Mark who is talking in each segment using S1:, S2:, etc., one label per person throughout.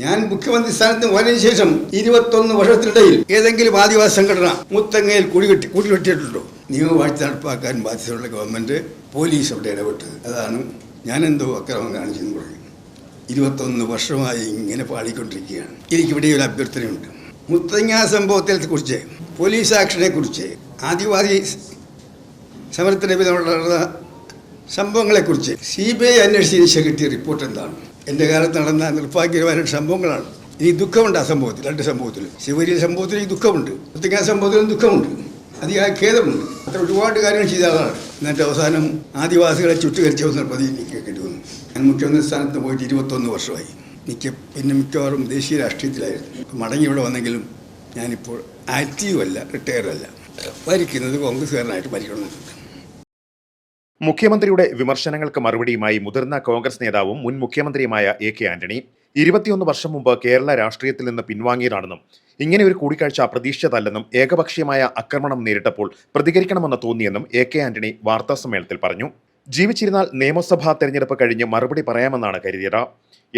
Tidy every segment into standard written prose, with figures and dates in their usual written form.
S1: ഞാൻ മുഖ്യമന്ത്രി സ്ഥാനത്ത് വന്നതിന് ശേഷം 21 വർഷത്തിനിടയിൽ ഏതെങ്കിലും ആദിവാസി സംഘടന മുത്തങ്ങയിൽ കുടിവെട്ടിയിട്ടുണ്ടോ? നിയമവാഴ്ച നടപ്പാക്കാൻ ബാധ്യതയുള്ള ഗവൺമെന്റ് പോലീസ് അവിടെ ഇടപെട്ടത്. അതാണ് ഞാനെന്തോ അക്രമം കാണിച്ചെന്ന് പറയും. 21 വർഷമായി ഇങ്ങനെ പാടിക്കൊണ്ടിരിക്കുകയാണ്. എനിക്കിവിടെ ഒരു അഭ്യർത്ഥനയുണ്ട്. മുത്തങ്ങ സംഭവത്തെ കുറിച്ച്, പോലീസ് ആക്ഷനെ കുറിച്ച്, ആദിവാസി സമരത്തിന് നടന്ന സംഭവങ്ങളെക്കുറിച്ച് CBI അന്വേഷിച്ചതിന് കിട്ടിയ റിപ്പോർട്ട് എന്താണ്? എൻ്റെ കാലത്ത് നടന്ന നിർഭാഗ്യകരമായ സംഭവങ്ങളാണ്. ഇനി ദുഃഖമുണ്ട് ആ സംഭവത്തിൽ, രണ്ട് സംഭവത്തിലും. ശിവഗിരി സംഭവത്തിൽ ഈ ദുഃഖമുണ്ട്, മുത്തങ്ങ സംഭവത്തിലും ദുഃഖമുണ്ട്, അതിയായ ഖേദമുണ്ട്. അത്ര ഒരുപാട് കാര്യങ്ങൾ ചെയ്ത ആളാണ്. എന്നിട്ട് അവസാനം ആദിവാസികളെ ചുട്ടുകരിച്ച വന്ന പ്രതിനിധി കേൾക്കേണ്ടി വന്നു. ഞാൻ മുഖ്യമന്ത്രി സ്ഥാനത്ത് പോയിട്ട് 21 വർഷമായി. പിന്നെ മിക്കവാറും ദേശീയ രാഷ്ട്രീയത്തിലായിരുന്നു. മടങ്ങി ഇവിടെ വന്നെങ്കിലും ഞാനിപ്പോൾ ആക്റ്റീവല്ല, റിട്ടയർഡല്ല. ഭരിക്കുന്നത് കോൺഗ്രസ്സുകാരനായിട്ട് ഭരിക്കണമെന്നുണ്ട്.
S2: മുഖ്യമന്ത്രിയുടെ വിമർശനങ്ങൾക്ക് മറുപടിയുമായി മുതിർന്ന കോൺഗ്രസ് നേതാവും മുൻ മുഖ്യമന്ത്രിയുമായ AK ആന്റണി 21 വർഷം മുമ്പ് കേരള രാഷ്ട്രീയത്തിൽ നിന്ന് പിൻവാങ്ങിയതാണെന്നും ഇങ്ങനെ ഒരു കൂടിക്കാഴ്ച പ്രതീക്ഷിച്ചതല്ലെന്നും ഏകപക്ഷീയമായ ആക്രമണം നേരിട്ടപ്പോൾ പ്രതികരിക്കണമെന്ന് തോന്നിയെന്നും AK ആന്റണി വാർത്താസമ്മേളനത്തിൽ പറഞ്ഞു. ജീവിച്ചിരുന്നാൽ നിയമസഭാ തെരഞ്ഞെടുപ്പ് കഴിഞ്ഞ് മറുപടി പറയാമെന്നാണ് കരുതിയത്.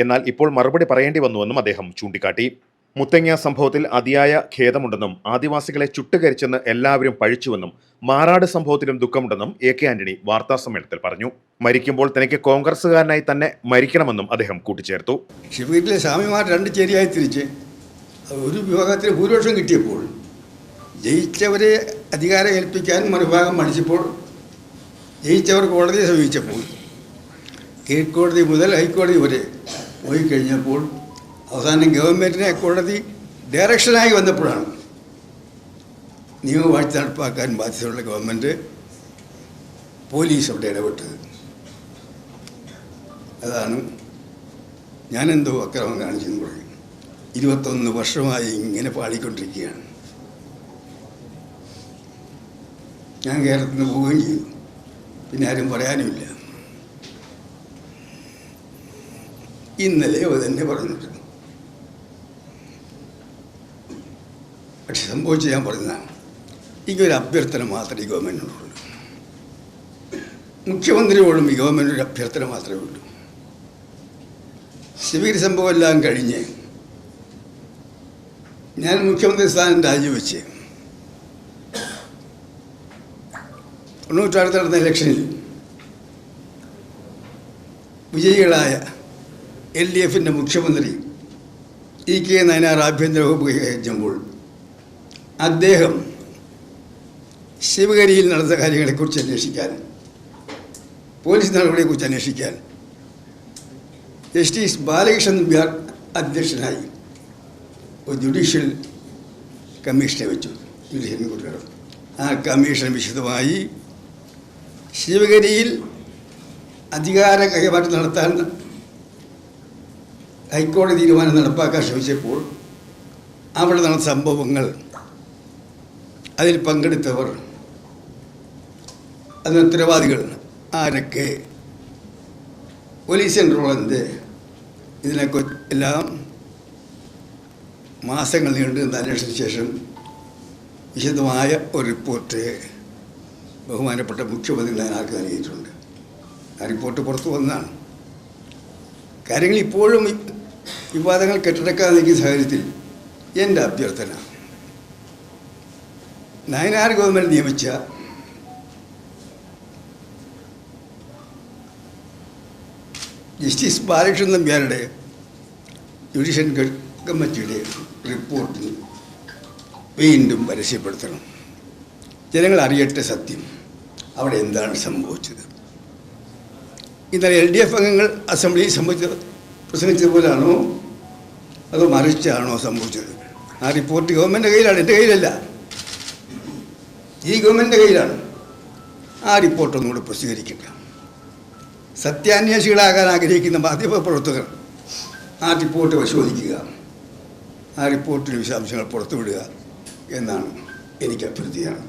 S2: എന്നാൽ ഇപ്പോൾ മറുപടി പറയേണ്ടി വന്നുവെന്നും അദ്ദേഹം ചൂണ്ടിക്കാട്ടി. മുത്തങ്ങ സംഭവത്തിൽ അതിയായ ഖേദമുണ്ടെന്നും ആദിവാസികളെ ചുട്ടുകരിച്ചെന്ന് എല്ലാവരും പഴിച്ചുവെന്നും മാറാട് സംഭവത്തിലും ദുഃഖമുണ്ടെന്നും AK ആന്റണി വാർത്താസമ്മേളനത്തിൽ പറഞ്ഞു. മരിക്കുമ്പോൾ തനിക്ക് കോൺഗ്രസുകാരനായി തന്നെ മരിക്കണമെന്നും അദ്ദേഹം കൂട്ടിച്ചേർത്തു.
S1: ശിവഗിരിയിലെ സ്വാമിമാർ രണ്ട് ചേരിയായി തിരിച്ച് ഒരു വിഭാഗത്തിന് ഭൂരിപക്ഷം കിട്ടിയപ്പോൾ ജയിച്ചവരെ അധികാരം ഏൽപ്പിക്കാൻ മറുഭാഗം മടിച്ചപ്പോൾ ജയിച്ചവർ കോടതിയെ സമീപിച്ചപ്പോൾ കീഴ്ക്കോടതി മുതൽ ഹൈക്കോടതി വരെ പോയി കഴിഞ്ഞപ്പോൾ അവസാനം ഗവൺമെൻറ്റിനെ കോടതി ഡയറക്ഷനായി വന്നപ്പോഴാണ് നിയമവാഴ്ച നടപ്പാക്കാൻ ബാധ്യതയുള്ള ഗവൺമെൻറ് പോലീസ് അവിടെ ഇടപെട്ടത്. അതാണ് ഞാനെന്തോ അക്രമം കാണിച്ചെന്ന് പറയും. 21 വർഷമായി ഇങ്ങനെ പാടിക്കൊണ്ടിരിക്കുകയാണ്. ഞാൻ കേരളത്തിൽ നിന്ന് പോവുകയും ചെയ്തു. പിന്നെ ആരും പറയാനുമില്ല. ഇന്നലെ തന്നെ പറഞ്ഞിട്ടുണ്ട്. പക്ഷെ സംഭവിച്ച് ഞാൻ പറഞ്ഞതാണ്. ഇങ്ങനൊരു അഭ്യർത്ഥന മാത്രമേ ഈ ഗവൺമെൻറ്റിനോടുള്ളൂ. മുഖ്യമന്ത്രിയോടും ഈ ഗവൺമെൻറ് ഒരു അഭ്യർത്ഥന മാത്രമേ ഉള്ളൂ. ശിവഗിരി സംഭവം എല്ലാം കഴിഞ്ഞ് ഞാൻ മുഖ്യമന്ത്രി സ്ഥാനം രാജിവെച്ച് 96 നടന്ന ഇലക്ഷനിൽ വിജയികളായ LDFിൻ്റെ മുഖ്യമന്ത്രി EK നയനാർ ആഭ്യന്തര വകുപ്പ് കൈകാര്യമ്പോൾ അദ്ദേഹം ശിവഗിരിയിൽ നടന്ന കാര്യങ്ങളെക്കുറിച്ച് അന്വേഷിക്കാൻ, പോലീസ് നടപടിയെക്കുറിച്ച് അന്വേഷിക്കാൻ ജസ്റ്റിസ് ബാലകൃഷ്ണൻ നമ്പ്യാർ അധ്യക്ഷനായി ഒരു ജുഡീഷ്യൽ കമ്മീഷനെ വെച്ചു. ആ കമ്മീഷൻ വിശദമായി ശിവഗിരിയിൽ അധികാര കൈമാറ്റം നടത്താൻ ഹൈക്കോടതി തീരുമാനം നടപ്പാക്കാൻ ശ്രമിച്ചപ്പോൾ അവിടെ നടന്ന സംഭവങ്ങൾ, അതിൽ പങ്കെടുത്തവർ, അതിന് ഉത്തരവാദികൾ ആരൊക്കെ, പോലീസ് റോൾ എന്ത്, ഇതിനൊക്കെ എല്ലാം മാസങ്ങൾ നീണ്ടുനിന്ന അന്വേഷണത്തിന് ശേഷം വിശദമായ ഒരു റിപ്പോർട്ട് ബഹുമാനപ്പെട്ട മുഖ്യമന്ത്രി നയനാർക്ക് നൽകിയിട്ടുണ്ട്. ആ റിപ്പോർട്ട് പുറത്തു വന്നതാണ്. കാര്യങ്ങൾ ഇപ്പോഴും വിവാദങ്ങൾ കെട്ടടക്കാതെ നിൽക്കുന്ന സാഹചര്യത്തിൽ എൻ്റെ അഭ്യർത്ഥന, നയനാർ ഗവൺമെൻറ് നിയമിച്ച ജസ്റ്റിസ് ബാലകൃഷ്ണൻ നമ്പ്യാരുടെ ജുഡീഷ്യൽ കമ്മിറ്റിയുടെ റിപ്പോർട്ട് വീണ്ടും പരസ്യപ്പെടുത്തണം. ജനങ്ങൾ അറിയട്ടെ സത്യം, അവിടെ എന്താണ് സംഭവിച്ചത്. ഇന്നലെ LDF അംഗങ്ങൾ അസംബ്ലിയിൽ പ്രസംഗിച്ചതുപോലാണോ അതോ മറിച്ചാണോ സംഭവിച്ചത്? ആ റിപ്പോർട്ട് ഗവൺമെൻറ് കയ്യിലാണ്, എൻ്റെ കയ്യിലല്ല, ഈ ഗവൺമെൻറ്റിൻ്റെ കയ്യിലാണ്. ആ റിപ്പോർട്ട് ഒന്നുകൂടെ പ്രസിദ്ധീകരിക്കുക. സത്യാന്വേഷികളാകാൻ ആഗ്രഹിക്കുന്ന മാധ്യമപ്രവർത്തകർ ആ റിപ്പോർട്ട് പരിശോധിക്കുക, ആ റിപ്പോർട്ടിന് വിശദാംശങ്ങൾ പുറത്തുവിടുക എന്നാണ് എനിക്ക് അഭ്യർത്ഥിയാണ്.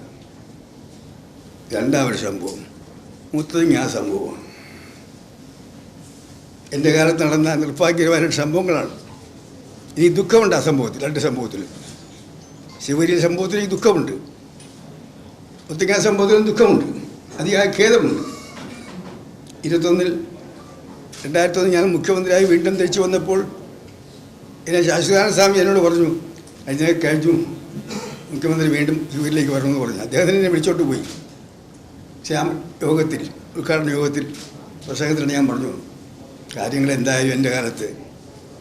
S1: രണ്ടാമത്തെ സംഭവം മുത്തങ്ങ സംഭവമാണ്. എൻ്റെ കാലത്ത് നടന്ന നിർഭാഗ്യകരമായ സംഭവങ്ങളാണ്. ഇനി ദുഃഖമുണ്ട് ആ സംഭവത്തിൽ, രണ്ട് സംഭവത്തിലും. ശിവഗിരി സംഭവത്തിൽ ഈ ദുഃഖമുണ്ട്, മുത്തങ്ങ സംഭവത്തിലും ദുഃഖമുണ്ട്, അതിയായ ഖേദമുണ്ട്. 2001 ഞാൻ മുഖ്യമന്ത്രിയായി വീണ്ടും തിരിച്ചു വന്നപ്പോൾ പിന്നെ ശാശ്വതാനന്ദ സ്വാമി എന്നോട് പറഞ്ഞു അതിനെ കഴിഞ്ഞു മുഖ്യമന്ത്രി വീണ്ടും ശിവരിലേക്ക് വരണമെന്ന് പറഞ്ഞു. അദ്ദേഹത്തിന് എന്നെ വിളിച്ചോട്ട് പോയി. യോഗത്തിൽ ഉദ്ഘാടന യോഗത്തിൽ പ്രസംഗത്തിൽ ഞാൻ പറഞ്ഞു, കാര്യങ്ങൾ എന്തായാലും എൻ്റെ കാലത്ത്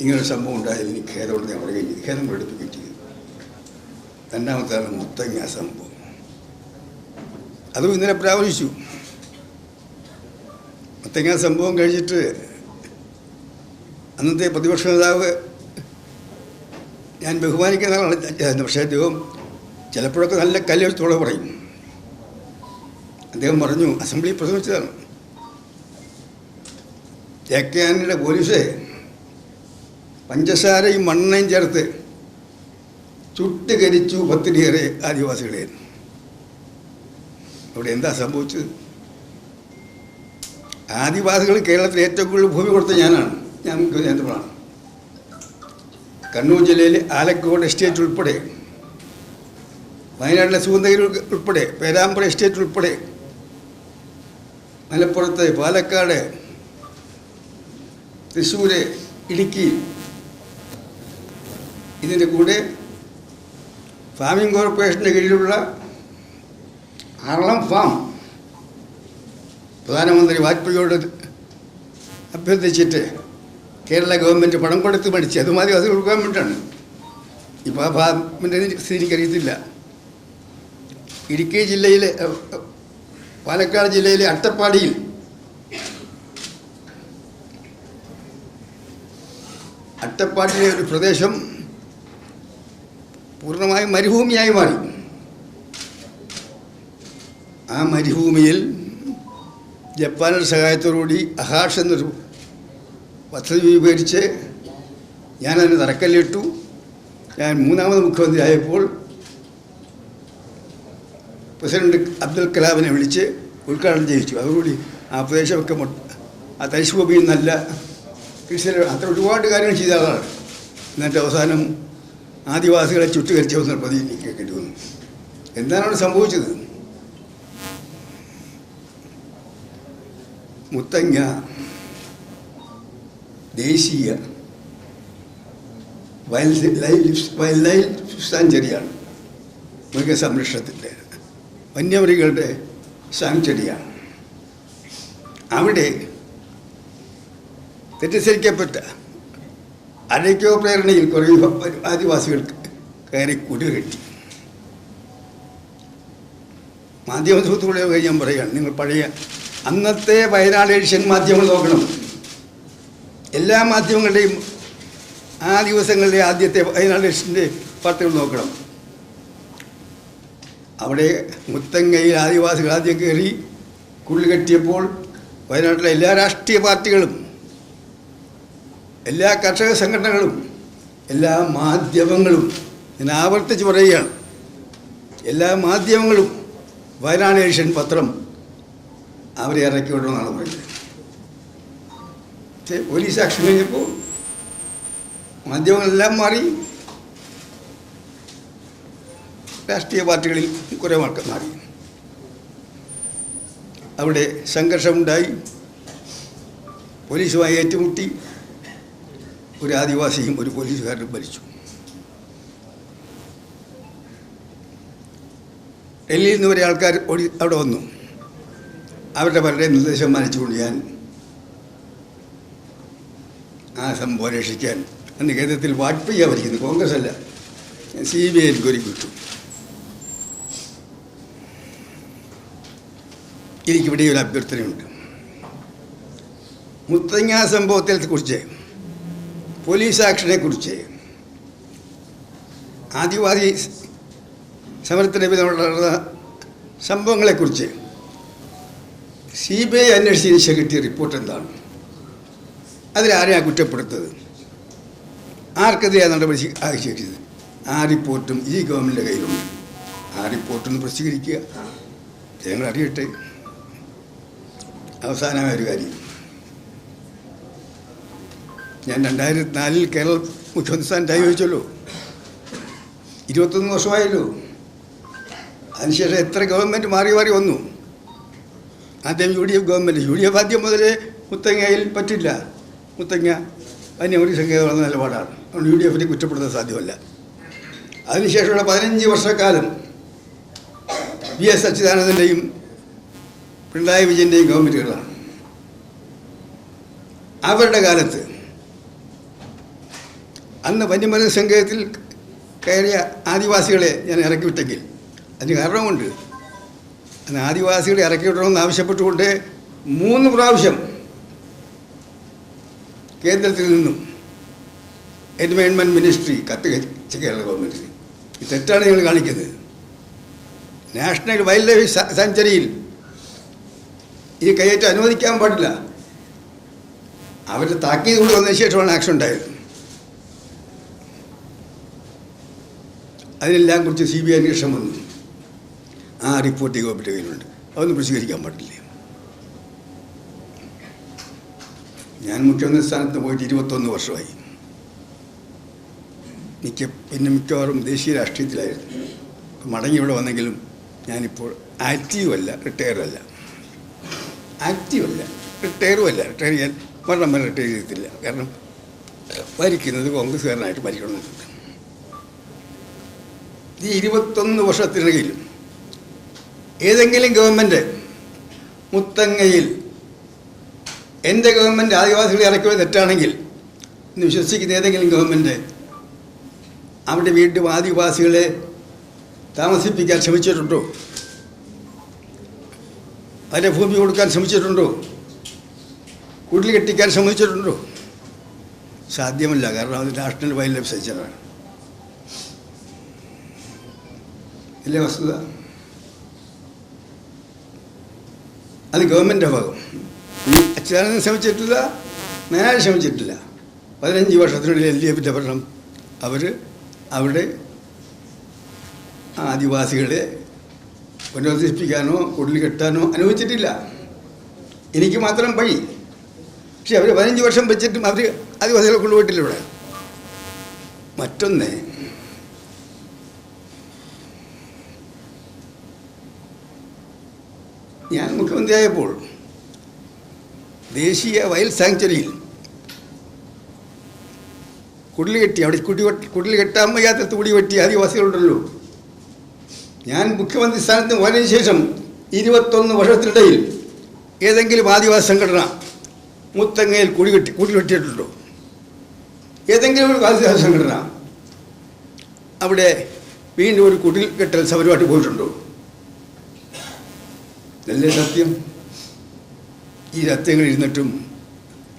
S1: ഇങ്ങനൊരു സംഭവം ഉണ്ടായാലും എനിക്ക് ഖേദമുണ്ട്. ഞാൻ പറയുകയും ചെയ്തു, ഖേദം പ്രകടിപ്പിക്കുകയും ചെയ്തു. രണ്ടാമത്താണ് മുത്തങ്ങ സംഭവം. അതും ഇന്നലെ പ്രാവശ്യു. മുത്തങ്ങ സംഭവം കഴിഞ്ഞിട്ട് അന്നത്തെ പ്രതിപക്ഷ നേതാവ് ഞാൻ ബഹുമാനിക്കുന്ന ആളാണ്, പക്ഷേ അദ്ദേഹം ചിലപ്പോഴൊക്കെ നല്ല കല്ലെടുത്തോടെ പറയും. അദ്ദേഹം പറഞ്ഞു, അസംബ്ലിയിൽ പ്രസംഗിച്ചതാണ്, AK ആന്റണിയുടെ പോലീസ് പഞ്ചസാരയും മണ്ണെണ്ണയും ചേർത്ത് ചുട്ടുകരിച്ചു 10-ലേറെ ആദിവാസികളെ. അവിടെ എന്താ സംഭവിച്ചത്? ആദിവാസികൾ കേരളത്തിൽ ഏറ്റവും കൂടുതൽ ഭൂമി കൊടുത്ത ഞാൻ നേതൃത്വമാണ്. കണ്ണൂർ ജില്ലയിലെ ആലക്കോട് എസ്റ്റേറ്റ് ഉൾപ്പെടെ, വയനാട്ടിലെ സുഗന്ധഗിരി ഉൾപ്പെടെ, പേരാമ്പ്ര എസ്റ്റേറ്റ് ഉൾപ്പെടെ, മലപ്പുറത്ത്, പാലക്കാട്, തൃശ്ശൂർ, ഇടുക്കി, ഇതിൻ്റെ കൂടെ ഫാമിംഗ് കോർപ്പറേഷൻ്റെ കീഴിലുള്ള ആറളം ഫാം പ്രധാനമന്ത്രി വാജ്പേയിയോട് അഭ്യർത്ഥിച്ചിട്ട് കേരള ഗവൺമെൻറ് പണം കൊടുത്ത് മേടിച്ച് അതും ആദിവാസികൾ കൊടുക്കാൻ വേണ്ടിയിട്ടാണ്. ഇപ്പോൾ ആ ഫാമിൻ്റെ സ്ഥിതി എനിക്കറിയത്തില്ല. ഇടുക്കി ജില്ലയിലെ, പാലക്കാട് ജില്ലയിലെ അട്ടപ്പാടിയിൽ ഒരു പ്രദേശം പൂർണ്ണമായും മരുഭൂമിയായി മാറി. ആ മരുഭൂമിയിൽ ജപ്പാനിൻ്റെ സഹായത്തോടുകൂടി അഹാഷ് എന്നൊരു പദ്ധതി രൂപീകരിച്ച് ഞാനതിന് തറക്കല്ലിട്ടു. ഞാൻ 3ാമത് മുഖ്യമന്ത്രി ആയപ്പോൾ പ്രസിഡന്റ് അബ്ദുൽ കലാമിനെ വിളിച്ച് ഉദ്ഘാടനം ചെയ്യിച്ചു. അതോടുകൂടി ആ പ്രദേശമൊക്കെ ആ തരിശുഭൂമിയിൽ നല്ല കൃഷി, അത്ര ഒരുപാട് കാര്യങ്ങൾ ചെയ്ത ആളാണ്. എന്നിട്ട് അവസാനം ആദിവാസികളെ ചുട്ടുകരിച്ച വന്ന പ്രതി എനിക്ക് കേൾക്കേണ്ടി വന്നു. എന്താണ് അവിടെ സംഭവിച്ചത്? മുത്തങ്ങ ദേശീയ വൈൽഡ് ലൈഫ് സാങ്ച്വറിയാണ്, മൃഗസംരക്ഷണത്തിൻ്റെ വന്യമൃഗങ്ങളുടെ സാങ്ച്വറിയാണ്. അവിടെ തെറ്റിദ്ധരിക്കപ്പെട്ട അരയ്ക്കോ പ്രേരണയിൽ കുറേ ആദിവാസികൾക്ക് കയറി കുടികെട്ടി. മാധ്യമ സുഹൃത്തുക്കളെ ഞാൻ പറയുകയാണ്, നിങ്ങൾ പഴയ അന്നത്തെ വയനാട് ഏഷ്യൻ മാധ്യമങ്ങൾ നോക്കണം. എല്ലാ മാധ്യമങ്ങളുടെയും ആ ദിവസങ്ങളിലെ ആദ്യത്തെ വയനാട് ഏഷ്യൻ്റെ വാർത്തകൾ നോക്കണം. അവിടെ മുത്തങ്ങയിൽ ആദിവാസികൾ ആദ്യം കയറി കുള്ളികെട്ടിയപ്പോൾ വയനാട്ടിലെ എല്ലാ രാഷ്ട്രീയ പാർട്ടികളും, എല്ലാ കർഷക സംഘടനകളും, എല്ലാ മാധ്യമങ്ങളും, ഞാൻ ആവർത്തിച്ച് പറയുകയാണ്, എല്ലാ മാധ്യമങ്ങളും വയനാട് ഏഷ്യൻ പത്രം അവരെ ഇറക്കി വിടണമെന്നാണ് പറയുന്നത്. പക്ഷേ പോലീസ് ആക്ഷൻ കഴിഞ്ഞപ്പോൾ മാധ്യമങ്ങളെല്ലാം മാറി, രാഷ്ട്രീയ പാർട്ടികളിൽ കുറേ ആൾക്കാർ മാറി. അവിടെ സംഘർഷമുണ്ടായി, പോലീസുമായി ഏറ്റുമുട്ടി, ഒരു ആദിവാസിയും ഒരു പോലീസുകാരനും മരിച്ചു. ഡൽഹിയിൽ നിന്ന് വരെ ആൾക്കാർ ഓടി അവിടെ വന്നു. അവരുടെ പലരുടെ നിർദ്ദേശം മാനിച്ചുകൊണ്ട് ഞാൻ ആ സംഭവം രക്ഷിക്കാൻ അന്ന് കേന്ദ്രത്തിൽ വാജ്പേയി ഭരിക്കുന്നു, കോൺഗ്രസ് അല്ല, CBI എൻക്വയറി വിട്ടു. എനിക്കിവിടെ ഒരു അഭ്യർത്ഥനയുണ്ട്. മുത്തങ്ങ സംഭവത്തെ കുറിച്ച്, പോലീസ് ആക്ഷനെ കുറിച്ച്, ആദിവാസി സമരത്തിന് നടന്ന സംഭവങ്ങളെക്കുറിച്ച് CBI അന്വേഷിച്ചതിന് ശേഷം കിട്ടിയ റിപ്പോർട്ട് എന്താണ്? അതിലാരെയാണ് കുറ്റപ്പെടുത്തത്? ആർക്കെതിരെയാണ് നടപടി ആവശ്യിച്ചത്? ആ റിപ്പോർട്ടും ഈ ഗവൺമെൻറ്റിൻ്റെ കയ്യിലുണ്ട്. ആ റിപ്പോർട്ടൊന്ന് പ്രസിദ്ധീകരിക്കുക, ജനങ്ങൾ അറിയട്ടെ. അവസാനമായ ഒരു കാര്യം, ഞാൻ 2004 കേരള മുഖ്യമന്ത്രി സ്ഥാനം ചോദിച്ചല്ലോ, 21 വർഷമായല്ലോ. അതിനുശേഷം എത്ര ഗവൺമെൻറ് മാറി മാറി വന്നു. ആദ്യം UDF ഗവൺമെൻറ്, ആദ്യം മുതലേ മുത്തങ്ങയിൽ പറ്റില്ല, മുത്തങ്ങ വന്യമൃഗ സങ്കേതം നിലപാടാണ്. അതുകൊണ്ട് UDF-നെ കുറ്റപ്പെടുത്താൻ സാധ്യമല്ല. അതിനുശേഷമുള്ള 15 വർഷക്കാലം VS അച്യുതാനന്ദൻ്റെയും പിണറായി വിജയൻ്റെയും ഗവൺമെൻറ്റുകളാണ്. അവരുടെ കാലത്ത് അന്ന് വന്യമൃഗ സങ്കേതത്തിൽ കയറിയ ആദിവാസികളെ ഞാൻ ഇറക്കി വിട്ടെങ്കിൽ അതിന് കാരണമുണ്ട്. അന്ന് ആദിവാസികളെ ഇറക്കി വിടണമെന്ന് ആവശ്യപ്പെട്ടുകൊണ്ട് 3 പ്രാവശ്യം കേന്ദ്രത്തിൽ നിന്നും എൻവയോൺമെൻറ്റ് മിനിസ്ട്രി കത്ത് കേരള ഗവൺമെൻറ്റിന്. ഇത് തെറ്റാണ് നിങ്ങൾ കാണിക്കുന്നത്. നാഷണൽ വൈൽഡ് ലൈഫ് സാങ്ച്വറിയിൽ ഈ കയ്യേറ്റം അനുവദിക്കാൻ പാടില്ല. അവർ താക്കീത് കൊണ്ട് വന്നതിന് ശേഷമാണ് ആക്ഷൻ ഉണ്ടായത്. അതിനെല്ലാം കുറിച്ച് CBI അന്വേഷണം വന്നു. ആ റിപ്പോർട്ട് ഗവൺമെൻറ് കയ്യിലുണ്ട്. അതൊന്നും പ്രസിദ്ധീകരിക്കാൻ പാടില്ല. ഞാൻ മുഖ്യമന്ത്രി സ്ഥാനത്ത് പോയിട്ട് 21 വർഷമായി. പിന്നെ മിക്കവാറും ദേശീയ രാഷ്ട്രീയത്തിലായിരുന്നു. മടങ്ങി ഇവിടെ വന്നെങ്കിലും ഞാനിപ്പോൾ ആക്റ്റീവല്ല, റിട്ടയറല്ല. ആക്റ്റീവല്ല, റിട്ടയറുമല്ല. റിട്ടയർ ചെയ്യാൻ മരണം വരെ റിട്ടയർ ചെയ്തിട്ടില്ല. കാരണം ഭരിക്കുന്നത് കോൺഗ്രസ്സുകാരനായിട്ട് ഭരിക്കണമെന്നുണ്ട്. ഈ 21 വർഷത്തിനിടയിലും ഏതെങ്കിലും ഗവൺമെൻറ് മുത്തങ്ങയിൽ എൻ്റെ ഗവൺമെൻറ് ആദിവാസികളെ ഇറക്കിയത് തെറ്റാണെങ്കിൽ എന്ന് വിശ്വസിക്കുന്ന ഏതെങ്കിലും ഗവൺമെൻറ് അവിടെ വീണ്ടും ആദിവാസികളെ താമസിപ്പിക്കാൻ ശ്രമിച്ചിട്ടുണ്ടോ? അതിൻ്റെ ഭൂമി കൊടുക്കാൻ ശ്രമിച്ചിട്ടുണ്ടോ? കുടിൽ കെട്ടിക്കാൻ ശ്രമിച്ചിട്ടുണ്ടോ? സാധ്യമല്ല. കാരണം അത് നാഷണൽ വൈൽഡ് ലൈഫ് സാങ്ച്വറിയാണ്. ഇല്ലേ വസ്തുത? അത് ഗവൺമെൻറ്റിൻ്റെ ഭാഗം. ഈ അച്യുതാനന്ദൻ ശ്രമിച്ചിട്ടില്ല, നേരെ ശ്രമിച്ചിട്ടില്ല. 15 വർഷത്തിനുള്ളിൽ LDF-ൻ്റെ ഭരണം അവർ അവിടെ ആദിവാസികളെ പുനരധിവസിപ്പിക്കാനോ കുടിൽ കെട്ടാനോ അനുവദിച്ചിട്ടില്ല. എനിക്ക് മാത്രം വഴി. പക്ഷെ അവർ 15 വർഷം വെച്ചിട്ടും അവർ ആദിവാസികളെ കൊണ്ടുപോയിട്ടില്ല ഇവിടെ. മറ്റൊന്ന്, ഞാൻ മുഖ്യമന്ത്രിയായപ്പോൾ ദേശീയ വൈൽഡ് സാങ്ച്വറിയിൽ കുടിൽ കെട്ടി, അവിടെ കുടിൽ കെട്ടാൻ വയ്യാത്ത കുടി വെട്ടി ആദിവാസികളുണ്ടല്ലോ. ഞാൻ മുഖ്യമന്ത്രി സ്ഥാനത്ത് പോയതിനു ശേഷം 21 വർഷത്തിനിടയിൽ ഏതെങ്കിലും ആദിവാസി സംഘടന മുത്തങ്ങയിൽ കുടിൽ വെട്ടിയിട്ടുണ്ടോ? ഏതെങ്കിലും ഒരു ആദിവാസി സംഘടന അവിടെ വീണ്ടും ഒരു കുടിൽ കെട്ടൽ സമരമായിട്ട് പോയിട്ടുണ്ടോ? നല്ല സത്യം. ഈ സത്യങ്ങൾ ഇരുന്നിട്ടും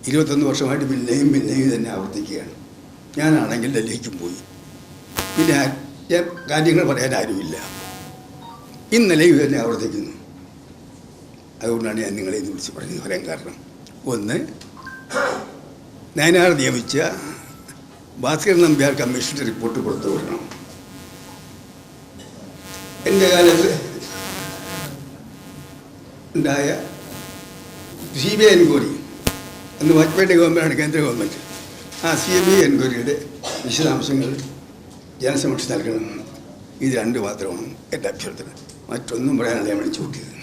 S1: 21 വർഷമായിട്ട് പിന്നെയും തന്നെ ആവർത്തിക്കുകയാണ്. ഞാനാണെങ്കിൽ ഡൽഹിക്കും പോയി. പിന്നെ കാര്യങ്ങൾ പറയാൻ ആരുമില്ല. ഇന്നലെ ഇത് തന്നെ ആവർത്തിക്കുന്നു. അതുകൊണ്ടാണ് ഞാൻ നിങ്ങളെ ഇന്ന് വിളിച്ച് പറയാൻ കാരണം. ഒന്ന്, നയനാർ നിയമിച്ച ഭാസ്കരൻ നമ്പ്യാർ കമ്മീഷൻ്റെ റിപ്പോർട്ട് പുറത്തു വിടണം. എൻ്റെ കാലത്ത് ഉണ്ടായ CBI എൻക്വയറി, അന്ന് വാജ്പേയിയുടെ ഗവൺമെൻറ്റാണ് കേന്ദ്ര ഗവൺമെൻറ്. ആ CBI എൻക്വയറിയുടെ വിശദാംശങ്ങൾ ജനസമക്ഷം നൽകണമെന്ന്. ഇത് 2 മാത്രമാണ് എൻ്റെ അഭ്യർത്ഥന. മറ്റൊന്നും പറയാനാണ് ഞാൻ വിളിച്ചു കൂട്ടിയത്.